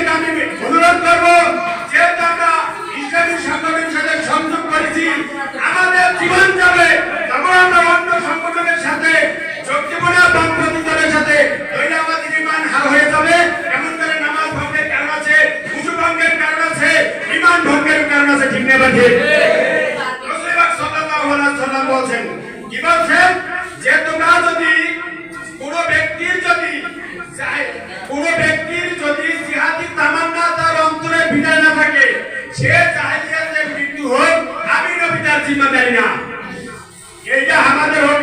থেকে আমি অনুরোধ করব, যেহেতু আমরা ইসলামী সংগঠনের সাথে সংযোগ করেছি, আমাদের জীবন যাবে, তখন আমরা অন্য সংগঠনের সাথে যোগ দেব না। বামপন্থী দলের সাথে নইলে আমাদের ইমান হার হয়ে যাবে। এমন করে নামাজ ভঙ্গের কারণ আছে, উযু ভঙ্গের কারণ আছে, ইমান ভঙ্গের কারণ আছে। ঠিক না ঠিক? রাসূলুল্লাহ সাল্লাল্লাহু আলাইহি ওয়াসাল্লাম বলেন, কি বলেন, যে তোমরা যদি কোনো ব্যক্তির যদি জিহাদি তামান্না তার অন্তরে ভিতরে না থাকে, সে জাহেলিয়াতের মৃত্যু হোক, আমি নবী তার জিম্মাদারি না। এইটা আমাদের হোক।